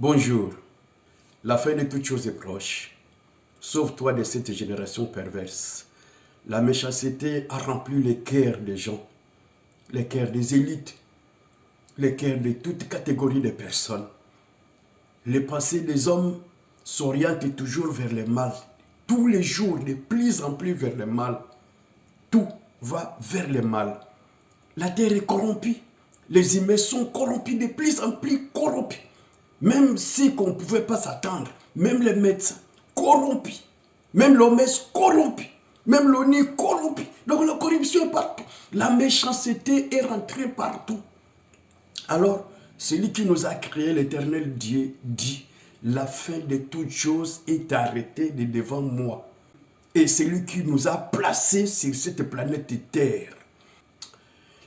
Bonjour, la fin de toutes choses est proche. Sauve-toi de cette génération perverse. La méchanceté a rempli les cœurs des gens, les cœurs des élites, les cœurs de toute catégorie de personnes. Les pensées des hommes s'orientent toujours vers le mal. Tous les jours, de plus en plus vers le mal. Tout va vers le mal. La terre est corrompue. Les humains sont corrompus, de plus en plus corrompus. Même si on ne pouvait pas s'attendre, même les médecins corrompus, même l'OMS corrompu, même l'ONU corrompu. Donc la corruption est partout. La méchanceté est rentrée partout. Alors, celui qui nous a créé, l'Éternel Dieu, dit, la fin de toutes choses est arrêtée de devant moi. Et c'est lui qui nous a placés sur cette planète Terre.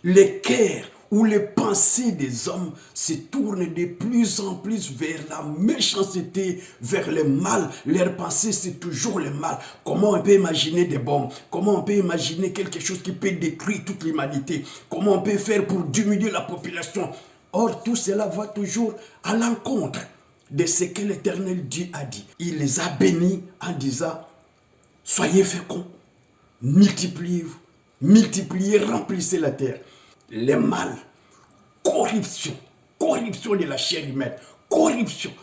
Les cœurs ou les pensées des hommes se tournent de plus en plus vers la méchanceté, vers le mal. Leurs pensées, c'est toujours le mal. Comment on peut imaginer des bombes? Comment on peut imaginer quelque chose qui peut détruire toute l'humanité? Comment on peut faire pour diminuer la population? Or, tout cela va toujours à l'encontre de ce que l'Éternel Dieu a dit. Il les a bénis en disant, soyez féconds, multipliez-vous, multipliez, remplissez la terre. Le mal, corruption de la chair humaine, corruption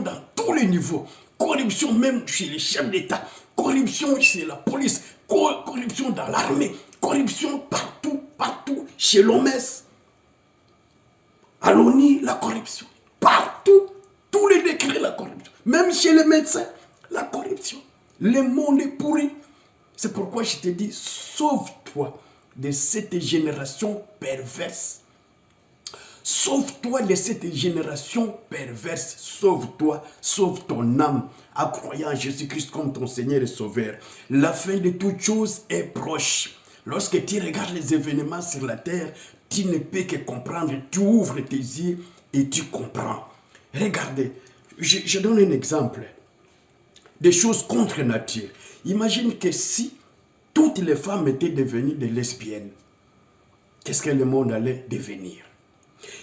dans tous les niveaux, corruption même chez les chefs d'État, corruption chez la police, corruption dans l'armée, corruption partout, chez l'OMS, à l'ONU, la corruption, partout, tous les décrets, la corruption, même chez les médecins, la corruption, le monde est pourri. C'est pourquoi je te dis, sauve-toi de cette génération perverse. Sauve-toi de cette génération perverse. Sauve-toi, sauve ton âme en croyant en Jésus-Christ comme ton Seigneur et Sauveur. La fin de toutes choses est proche. Lorsque tu regardes les événements sur la terre, tu ne peux que comprendre. Tu ouvres tes yeux et tu comprends. Regardez, je donne un exemple. Des choses contre nature. Imagine que si toutes les femmes étaient devenues des lesbiennes, qu'est-ce que le monde allait devenir?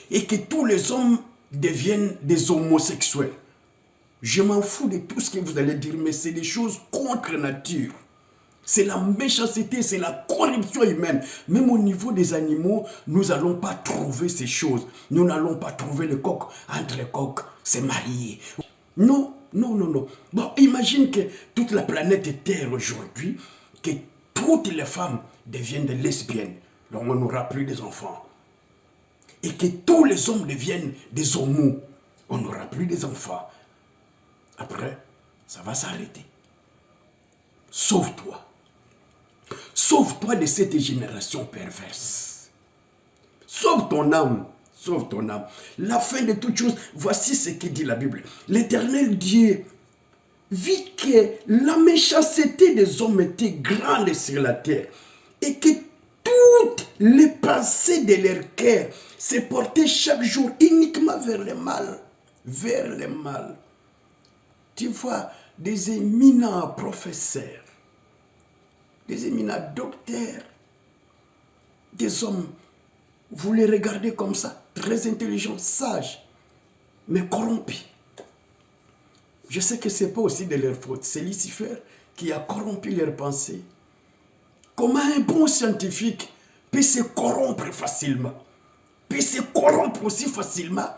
Et que tous les hommes deviennent des homosexuels. Je m'en fous de tout ce que vous allez dire, mais c'est des choses contre nature. C'est la méchanceté, c'est la corruption humaine. Même au niveau des animaux, nous n'allons pas trouver ces choses. Nous n'allons pas trouver le coq entre les coqs, c'est marié. Non. Bon, imagine que toute la planète Terre aujourd'hui, que toutes les femmes deviennent des lesbiennes. Donc on n'aura plus des enfants. Et que tous les hommes deviennent des homos. On n'aura plus des enfants. Après, ça va s'arrêter. Sauve-toi. Sauve-toi de cette génération perverse. Sauve ton âme. Sauve ton âme. La fin de toutes choses, voici ce que dit la Bible. L'Éternel Dieu vit que la méchanceté des hommes était grande sur la terre et que toutes les pensées de leur cœur se portaient chaque jour uniquement vers le mal. Vers le mal. Tu vois, des éminents professeurs, des éminents docteurs, des hommes, vous les regardez comme ça, très intelligents, sages, mais corrompus. Je sais que ce n'est pas aussi de leur faute. C'est Lucifer qui a corrompu leurs pensées. Comment un bon scientifique peut se corrompre facilement, peut se corrompre aussi facilement,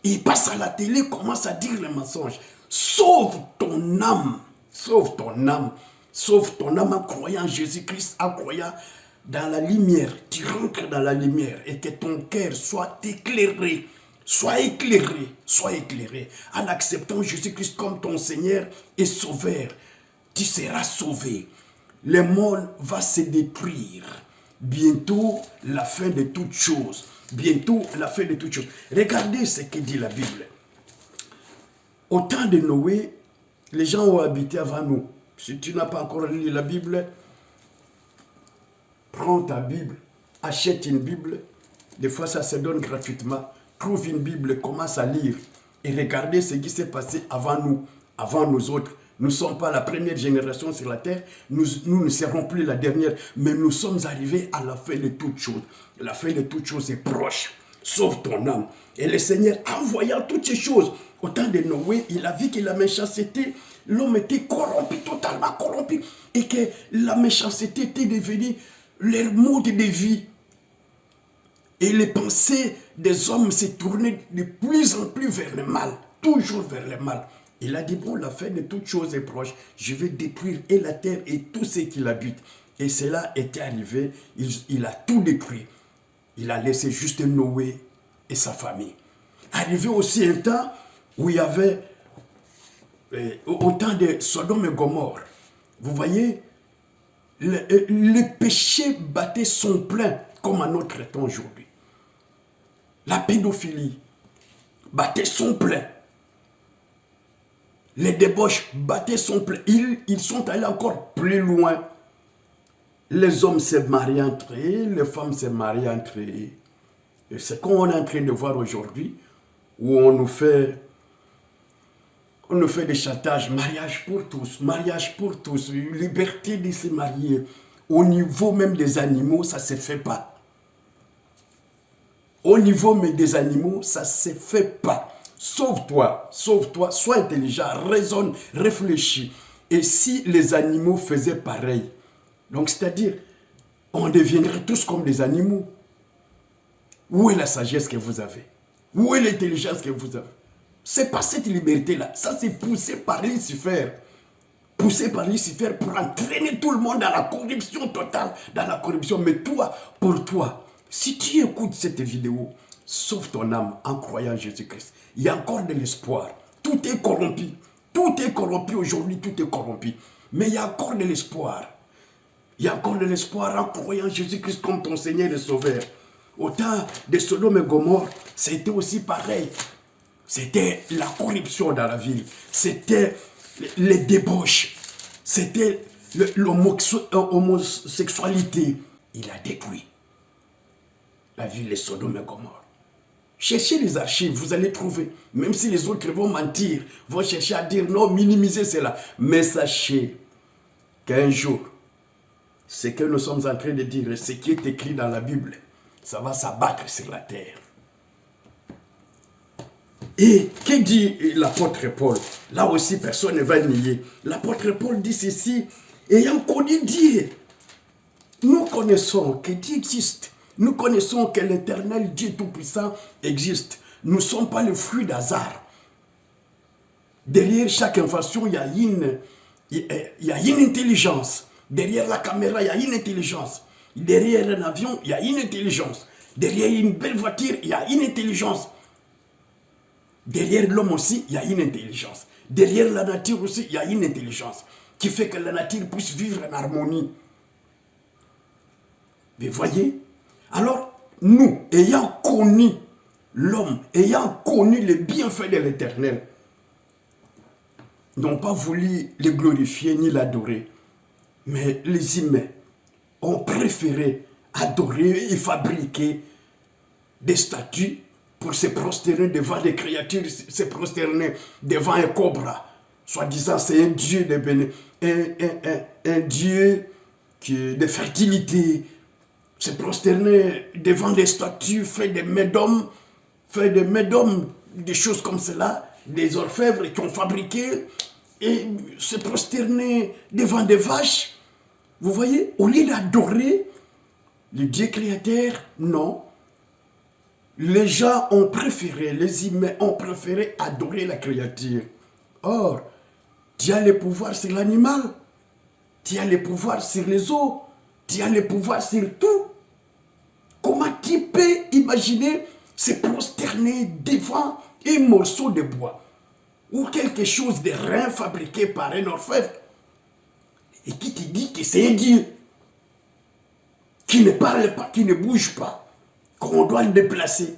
et il passe à la télé, commence à dire les mensonges. Sauve ton âme, sauve ton âme, sauve ton âme en croyant en Jésus-Christ, en croyant dans la lumière. Tu rentres dans la lumière et que ton cœur soit éclairé. Sois éclairé, en acceptant Jésus-Christ comme ton Seigneur et Sauveur. Tu seras sauvé. Le monde va se détruire. Bientôt, la fin de toutes choses. Bientôt, la fin de toutes choses. Regardez ce que dit la Bible. Au temps de Noé, les gens ont habité avant nous. Si tu n'as pas encore lu la Bible, prends ta Bible, achète une Bible. Des fois, ça se donne gratuitement. Trouve une Bible, commence à lire et regardez ce qui s'est passé avant nous autres. Nous ne sommes pas la première génération sur la terre, nous ne serons plus la dernière, mais nous sommes arrivés à la fin de toutes choses. La fin de toutes choses est proche. sauve ton âme. Et le Seigneur, en voyant toutes ces choses, au temps de Noé, il a vu que la méchanceté, l'homme était corrompu, totalement corrompu, et que la méchanceté était devenue leur mode de vie. Et les pensées des hommes se tournaient de plus en plus vers le mal, toujours vers le mal. Il a dit, bon, la fin de toutes choses est proche, je vais détruire et la terre et tout ce qui l'habite. Et cela était arrivé, il a tout détruit. Il a laissé juste Noé et sa famille. Arrivé aussi un temps où il y avait, au temps de Sodome et Gomorrhe, vous voyez, le péché battait son plein, comme à notre temps aujourd'hui. La pédophilie battait son plein. Les débauches battaient son plein. Ils sont allés encore plus loin. Les hommes se marient entre eux, les femmes se marient entre eux. Et c'est ce qu'on est en train de voir aujourd'hui, où on nous fait des chantages, mariage pour tous, liberté de se marier. Au niveau même des animaux, ça ne se fait pas. Au niveau même des animaux, ça ne se fait pas. Sauve-toi, sois intelligent, raisonne, réfléchis. Et si les animaux faisaient pareil, donc c'est-à-dire, on deviendrait tous comme des animaux. Où est la sagesse que vous avez? Où est l'intelligence que vous avez? C'est pas cette liberté-là. Ça, c'est poussé par Lucifer. Poussé par Lucifer pour entraîner tout le monde dans la corruption totale. Dans la corruption. Mais toi, pour toi, si tu écoutes cette vidéo, sauve ton âme en croyant en Jésus-Christ. Il y a encore de l'espoir. Tout est corrompu. Tout est corrompu aujourd'hui, tout est corrompu. Mais il y a encore de l'espoir. Il y a encore de l'espoir en croyant en Jésus-Christ comme ton Seigneur et Sauveur. Au temps de Sodome et Gomorrhe, c'était aussi pareil. C'était la corruption dans la ville. C'était les débauches. C'était l'homosexualité. Il a détruit la ville de Sodome et Gomorrhe. Cherchez les archives, vous allez trouver. Même si les autres vont mentir, vont chercher à dire non, minimiser cela. Mais sachez qu'un jour, ce que nous sommes en train de dire, ce qui est écrit dans la Bible, ça va s'abattre sur la terre. Et que dit l'apôtre Paul? Là aussi, personne ne va nier. L'apôtre Paul dit ceci, ayant connu Dieu, nous connaissons que Dieu existe. Nous connaissons que l'éternel Dieu Tout-Puissant existe. Nous ne sommes pas le fruit d'hasard. Derrière chaque invention, il y a une intelligence. Derrière la caméra, il y a une intelligence. Derrière un avion, il y a une intelligence. Derrière une belle voiture, il y a une intelligence. Derrière l'homme aussi, il y a une intelligence. Derrière la nature aussi, il y a une intelligence qui fait que la nature puisse vivre en harmonie. Vous voyez? Alors, nous, ayant connu l'homme, ayant connu les bienfaits de l'Éternel, n'ont pas voulu le glorifier ni l'adorer. Mais les humains ont préféré adorer et fabriquer des statues pour se prosterner devant des créatures, se prosterner devant un cobra. Soi-disant, c'est un dieu de un dieu de fertilité. Se prosterner devant des statues faites de médum, des choses comme cela, des orfèvres qui ont fabriqué, et se prosterner devant des vaches. Vous voyez, au lieu d'adorer le Dieu créateur, non. Les gens ont préféré, les humains ont préféré adorer la créature. Or, tu as le pouvoir sur l'animal, tu as le pouvoir sur les eaux, tu as le pouvoir sur tout. Comment tu peux imaginer se prosterner devant un morceau de bois ou quelque chose de rien fabriqué par un orfèvre et qui te dit que c'est un Dieu qui ne parle pas, qui ne bouge pas, qu'on doit le déplacer?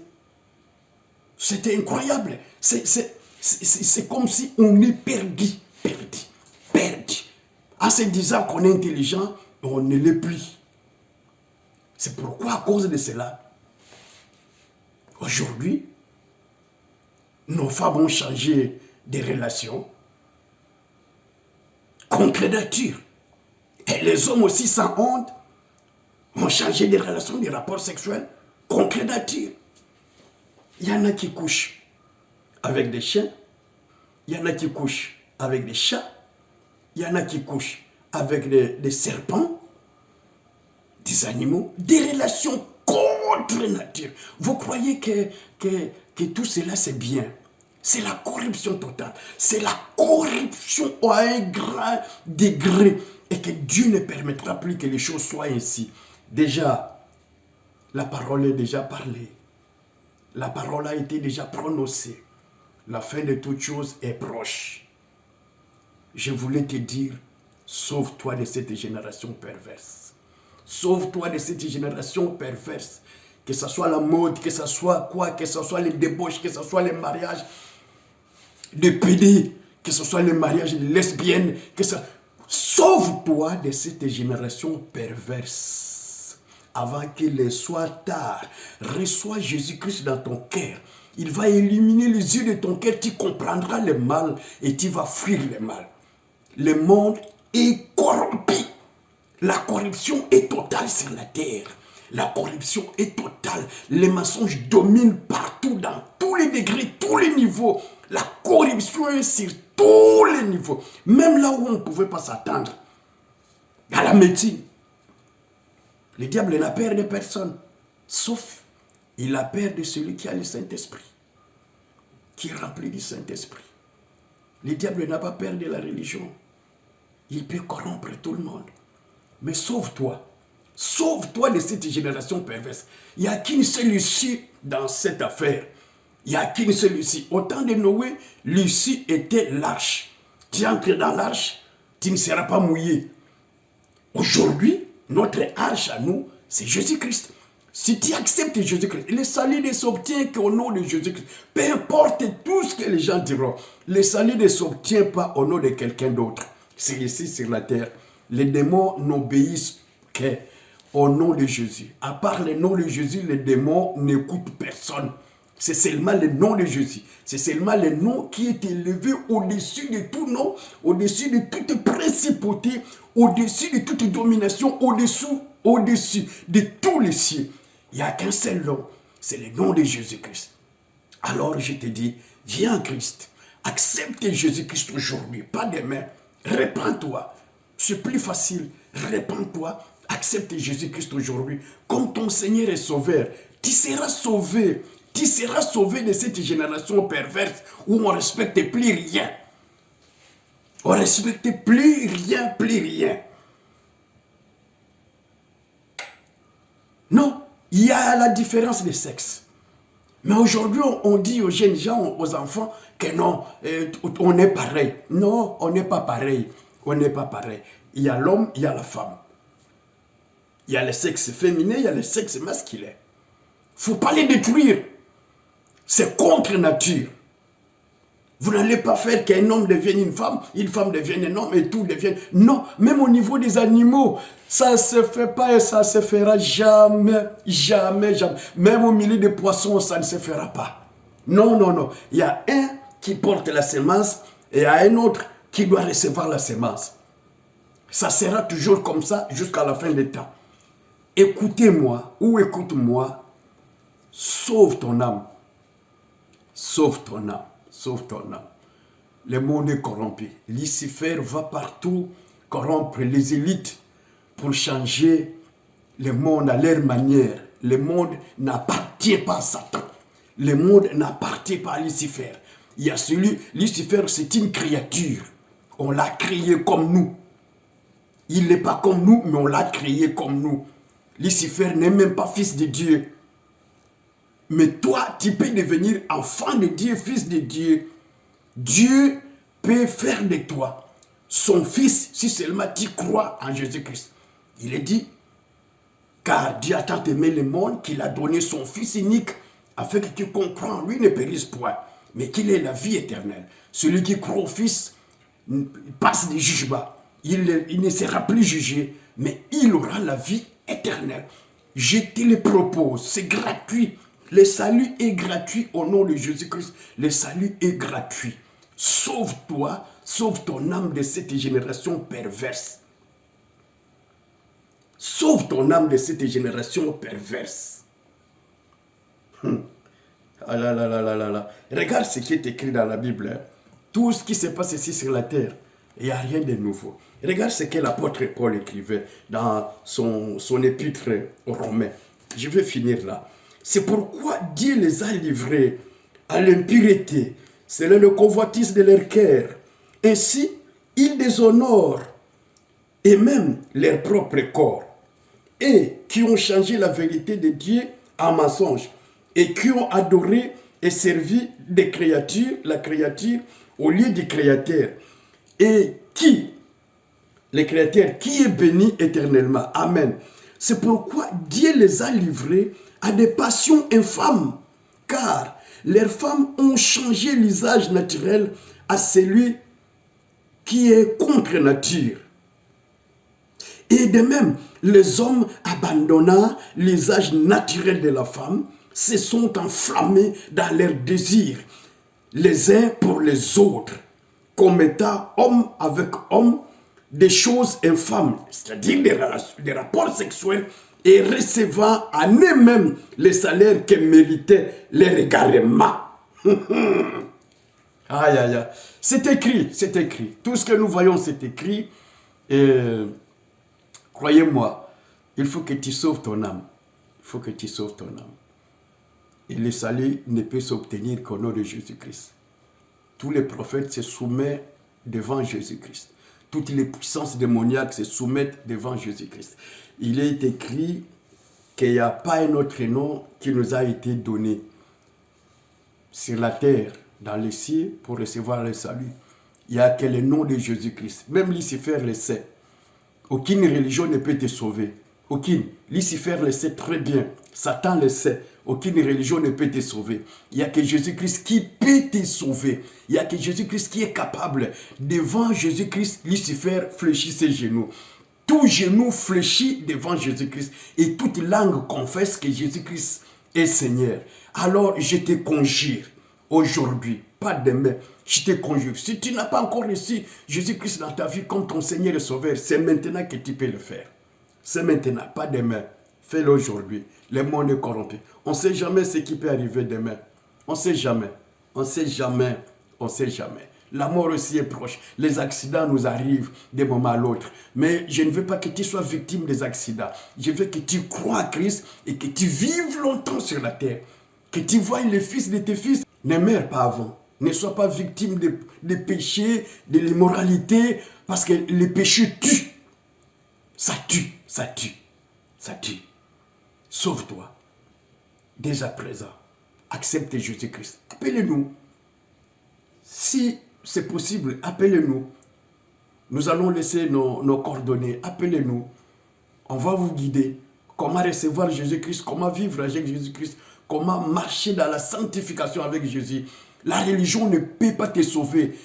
C'était incroyable. C'est comme si on est perdu. En se disant qu'on est intelligent, on ne l'est plus. C'est pourquoi, à cause de cela, aujourd'hui, nos femmes ont changé de relations contre nature. Et les hommes aussi, sans honte, ont changé de relations, de rapports sexuels contre nature. Il y en a qui couchent avec des chiens, il y en a qui couchent avec des chats, il y en a qui couchent avec des serpents, des animaux, des relations contre nature. Vous croyez que tout cela c'est bien? C'est la corruption totale. C'est la corruption à un grand degré. Et que Dieu ne permettra plus que les choses soient ainsi. Déjà, la parole est déjà parlée. La parole a été déjà prononcée. La fin de toutes choses est proche. Je voulais te dire, sauve-toi de cette génération perverse. Sauve-toi de cette génération perverse. Que ce soit la mode, que ce soit quoi, que ce soit les débauches, que ce soit les mariages de pédés, que ce soit les mariages de lesbiennes, que ça... Sauve-toi de cette génération perverse. Avant qu'il soit tard, reçois Jésus-Christ dans ton cœur. Il va illuminer les yeux de ton cœur, tu comprendras le mal et tu vas fuir le mal. Le monde est corrompu. La corruption est totale sur la terre. La corruption est totale. Les mensonges dominent partout, dans tous les degrés, tous les niveaux. La corruption est sur tous les niveaux. Même là où on ne pouvait pas s'attendre. Dans la médecine. Le diable n'a peur de personne. Sauf, il a peur de celui qui a le Saint-Esprit. Qui est rempli du Saint-Esprit. Le diable n'a pas peur de la religion. Il peut corrompre tout le monde. Mais sauve-toi. Sauve-toi de cette génération perverse. Il n'y a qu'une seule issue dans cette affaire. Il n'y a qu'une seule issue. Au temps de Noé, l'issue était l'arche. Tu entres dans l'arche, tu ne seras pas mouillé. Aujourd'hui, notre arche à nous, c'est Jésus-Christ. Si tu acceptes Jésus-Christ, le salut ne s'obtient qu'au nom de Jésus-Christ. Peu importe tout ce que les gens diront, le salut ne s'obtient pas au nom de quelqu'un d'autre. C'est ici sur la terre. Les démons n'obéissent qu'au nom de Jésus. À part le nom de Jésus, les démons n'écoutent personne. C'est seulement le nom de Jésus. C'est seulement le nom qui est élevé au-dessus de tout nom, au-dessus de toute principauté, au-dessus de toute domination, au-dessus de tous les cieux. Il n'y a qu'un seul nom, c'est le nom de Jésus-Christ. Alors je te dis, viens en Christ, accepte Jésus-Christ aujourd'hui, pas demain. Répands-toi, c'est plus facile, répands-toi, accepte Jésus-Christ aujourd'hui comme ton Seigneur et Sauveur. Tu seras sauvé. Tu seras sauvé de cette génération perverse où on ne respecte plus rien. On ne respecte plus rien, plus rien. Non, il y a la différence de sexe. Mais aujourd'hui, on dit aux jeunes gens, aux enfants, que non, on est pareil. Non, on n'est pas pareil. On n'est pas pareil. Il y a l'homme, il y a la femme. Il y a le sexe féminin, il y a le sexe masculin. Il ne faut pas les détruire. C'est contre nature. Vous n'allez pas faire qu'un homme devienne une femme devienne un homme et tout devienne... Non, même au niveau des animaux, ça ne se fait pas et ça ne se fera jamais, jamais, jamais. Même au milieu des poissons, ça ne se fera pas. Non, non, non. Il y a un qui porte la semence et il y a un autre qui doit recevoir la semence. Ça sera toujours comme ça jusqu'à la fin des temps. Écoutez-moi ou écoute-moi, sauve ton âme. Sauve ton âme, sauve ton âme. Le monde est corrompu. Lucifer va partout corrompre les élites pour changer le monde à leur manière. Le monde n'appartient pas à Satan. Le monde n'appartient pas à Lucifer. Il y a Lucifer, c'est une créature. On l'a créé comme nous. Il n'est pas comme nous, mais on l'a créé comme nous. Lucifer n'est même pas fils de Dieu. Mais toi, tu peux devenir enfant de Dieu, fils de Dieu. Dieu peut faire de toi son fils si seulement tu crois en Jésus-Christ. Il est dit, car Dieu a tant aimé le monde qu'il a donné son fils unique afin que tu comprends, lui ne périsse point, mais qu'il ait la vie éternelle. Celui qui croit au fils passe des jugements. Il ne sera plus jugé, mais il aura la vie éternelle. Je te le propose, c'est gratuit. Le salut est gratuit au nom de Jésus-Christ. Le salut est gratuit. Sauve-toi, sauve ton âme de cette génération perverse. Sauve ton âme de cette génération perverse. Ah là là là là là là. Regarde ce qui est écrit dans la Bible. Hein. Tout ce qui se passe ici sur la terre, il n'y a rien de nouveau. Regarde ce que l'apôtre Paul écrivait dans son épître aux Romains. Je vais finir là. C'est pourquoi Dieu les a livrés à l'impureté, selon le convoitise de leur cœur. Ainsi, ils déshonorent et même leur propre corps. Et qui ont changé la vérité de Dieu en mensonge. Et qui ont adoré et servi des créatures, la créature, au lieu du Créateur. Et qui, le Créateur, qui est béni éternellement. Amen. C'est pourquoi Dieu les a livrés à des passions infâmes, car leurs femmes ont changé l'usage naturel à celui qui est contre nature. Et de même, les hommes abandonnant l'usage naturel de la femme, se sont enflammés dans leurs désirs, les uns pour les autres, commettant homme avec homme des choses infâmes, c'est-à-dire des rapports sexuels, et recevant en eux-mêmes les salaires que méritaient les égarements. Aïe, aïe, aïe. C'est écrit, c'est écrit. Tout ce que nous voyons, c'est écrit. Et croyez-moi, il faut que tu sauves ton âme. Il faut que tu sauves ton âme. Et le salut ne peut s'obtenir qu'au nom de Jésus-Christ. Tous les prophètes se soumettent devant Jésus-Christ. Toutes les puissances démoniaques se soumettent devant Jésus-Christ. Il est écrit qu'il n'y a pas un autre nom qui nous a été donné sur la terre, dans les cieux, pour recevoir le salut. Il n'y a que le nom de Jésus-Christ. Même Lucifer le sait. Aucune religion ne peut te sauver. Aucune. Lucifer le sait très bien. Satan le sait. Aucune religion ne peut te sauver. Il n'y a que Jésus-Christ qui peut te sauver. Il n'y a que Jésus-Christ qui est capable. Devant Jésus-Christ, Lucifer fléchit ses genoux. Tout genou fléchit devant Jésus-Christ. Et toute langue confesse que Jésus-Christ est Seigneur. Alors je te conjure, aujourd'hui, pas demain, je te conjure. Si tu n'as pas encore reçu Jésus-Christ dans ta vie comme ton Seigneur et Sauveur, c'est maintenant que tu peux le faire. C'est maintenant, pas demain. Fais-le aujourd'hui. Le monde est corrompu. On ne sait jamais ce qui peut arriver demain. On ne sait jamais. On ne sait jamais. On ne sait jamais. La mort aussi est proche. Les accidents nous arrivent d'un moment à l'autre. Mais je ne veux pas que tu sois victime des accidents. Je veux que tu crois à Christ et que tu vives longtemps sur la terre. Que tu vois les fils de tes fils. Ne meurs pas avant. Ne sois pas victime des péchés, de l'immoralité. Parce que les péchés tuent. Ça tue, ça tue, ça tue. Sauve-toi. Dès à présent, accepte Jésus-Christ. Appelez-nous. Si c'est possible, appelez-nous. Nous allons laisser nos coordonnées. Appelez-nous. On va vous guider. Comment recevoir Jésus-Christ, comment vivre avec Jésus-Christ, comment marcher dans la sanctification avec Jésus. La religion ne peut pas te sauver.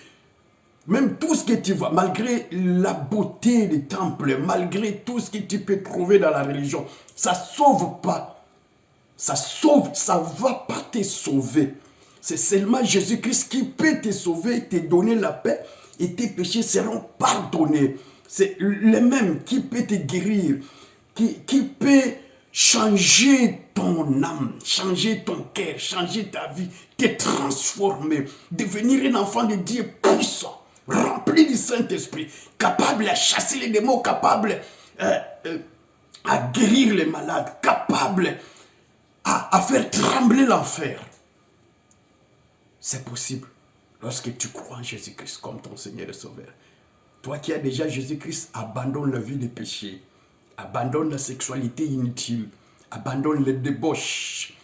Même tout ce que tu vois, malgré la beauté des temples, malgré tout ce que tu peux trouver dans la religion, ça ne sauve pas. Ça sauve, ça ne va pas te sauver. C'est seulement Jésus-Christ qui peut te sauver, te donner la paix et tes péchés seront pardonnés. C'est le même qui peut te guérir, qui peut changer ton âme, changer ton cœur, changer ta vie, te transformer, devenir un enfant de Dieu puissant. Rempli du Saint-Esprit, capable à chasser les démons, capable à guérir les malades, capable à faire trembler l'enfer. C'est possible lorsque tu crois en Jésus-Christ comme ton Seigneur et Sauveur. Toi qui as déjà Jésus-Christ, abandonne la vie de péché, abandonne la sexualité inutile, abandonne les débauches.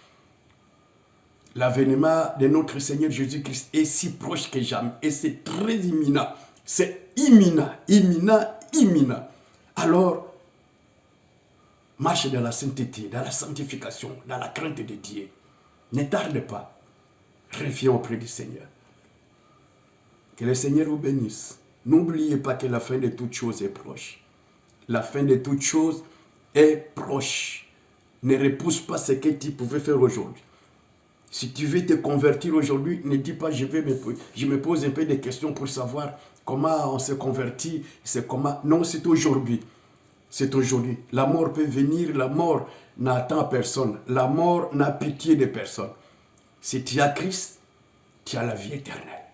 L'avènement de notre Seigneur Jésus-Christ est si proche que jamais. Et c'est très imminent. C'est imminent, imminent, imminent. Alors, marche dans la sainteté, dans la sanctification, dans la crainte de Dieu. Ne tarde pas. Reviens auprès du Seigneur. Que le Seigneur vous bénisse. N'oubliez pas que la fin de toutes choses est proche. La fin de toutes choses est proche. Ne repousse pas ce que tu pouvais faire aujourd'hui. Si tu veux te convertir aujourd'hui, ne dis pas je me pose un peu de questions pour savoir comment on se convertit, c'est comment. Non, c'est aujourd'hui. C'est aujourd'hui. La mort peut venir, la mort n'attend personne. La mort n'a pitié de personne. Si tu as Christ, tu as la vie éternelle.